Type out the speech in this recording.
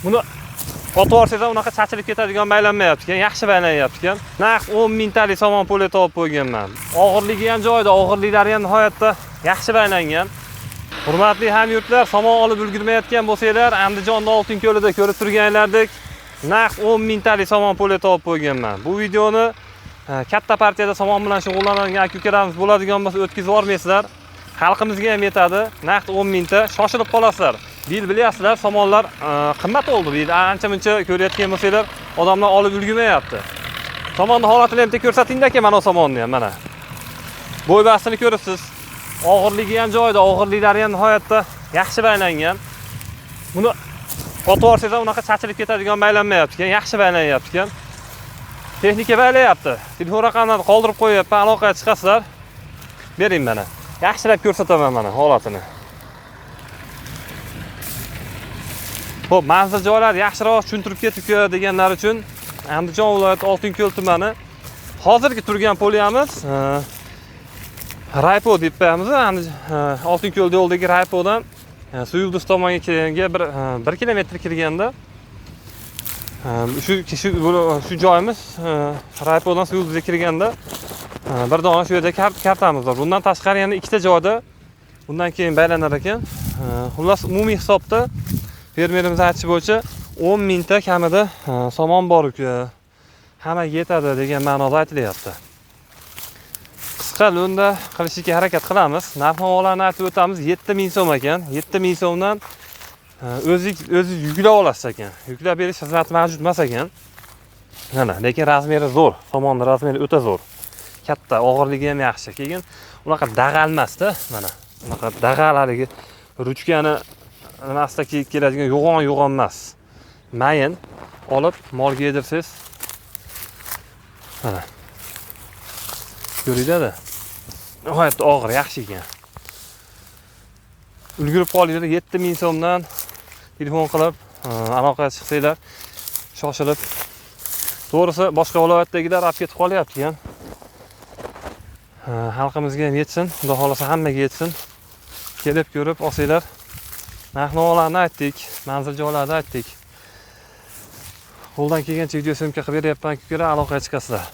Buni otib olsangiz ham unaqa chachilib ketadigan baylanmayapti ekan, yaxshi baylanyapti ekan. Naq 10 mingtalik somon puli topib qo'yganman. Og'irligi ham joyida, og'irliklari ham nihoyatda yaxshi baylangan. Hurmatli hamyurtlar, somon olib ulgurmayotgan bo'lsanglar, Andijonda Oltinko'lida ko'rib turganlardek naq 10 mingtalik somon puli topib qo'yganman. Bu videoni katta partiyada somon bilan shug'ullanadigan aka-ukalarimiz bo'ladigan bo'lsa o'tkazib yubormaysizlar. Xalqimizga ham yetadi. Naq 10 mingta shoshilib qolasizlar. Bilasizlar, somonlar qimmat oldi. Ancha-muncha ko'rayotgan bo'lsanglar, odamlar olib ulgurmayapti. Somonni holatini ham ko'rsatingda aka, mana somonni ham mana. Bo'ybastini ko'ribsiz. Og'irligi ham joyida, og'irliklari ham nihoyatda yaxshi baylangan. Buni otib olsangiz ham unaqa chachilib ketadigan baylanmayapti ekan, yaxshi baylanyapti ekan. Texnika baylayapti. Telefon raqamlarini qoldirib qo'yapman, aloqaga chiqasizlar. Bering mana. Yaxshilab ko'rsataman mana holatini. Xo'p, manzil joylar yaxshiroq tushuntirib ketib deganlar uchun Andijon viloyati Oltinko'l tumani hozirgi turgan poliyamiz Raypo deb qo'yamiz. Oltinko'l yo'ldagi Raypodan Suyulduz tomonga kelganga 1 kilometr kirganda shu joyimiz Raypodan Suyulduzga kirganda bir dona shu yerda kartamiz bor. Bundan tashqari yana ikkita joyda bundan keyin baylanar ekan. Xullas umumiy hisobda fermerimiz aytishi bo'yicha 10 mingta kamida somon bor-ku. Hamma yetadi degan ma'noda aytilyapti. Qisqa lo'nda qilishga harakat qilamiz. Narx-navolarni aytib o'tamiz. 7 ming so'm ekan. 7 ming so'mdan o'zi yuklab olasiz ekan. Yuklab berish xizmati mavjud emas ekan. Mana, lekin razmeri zo'r. Somonning razmeri o'ta zo'r. Katta, og'irligi ham yaxshi. Keyin unaqa dag'almasda, mana. Unaqa dag'alarigi ruchkani nimasiga keladigan yo'g'on emas. Mayin olib molga yedirsiz. Mana. Ko'ringlar-da. Nihoyatda og'ir, yaxshi ekan. Ulgurib qolinglar, 7 ming so'mdan telefon qilib aloqaga chiqsanglar, shoshilib. To'g'risi, boshqa viloyatdagilar olib ketib qolyapti ekan. Xalqimizga ham yetsin, xudo xolasa hammaga yetsin. Kelib ko'rib olsanglar. Narx-navolarni aytdik, manzil joylarni aytdik. Qo'ldan kelgancha video syomka qilib beryapman, aka-ukalar, aloqaga chiqasizlar.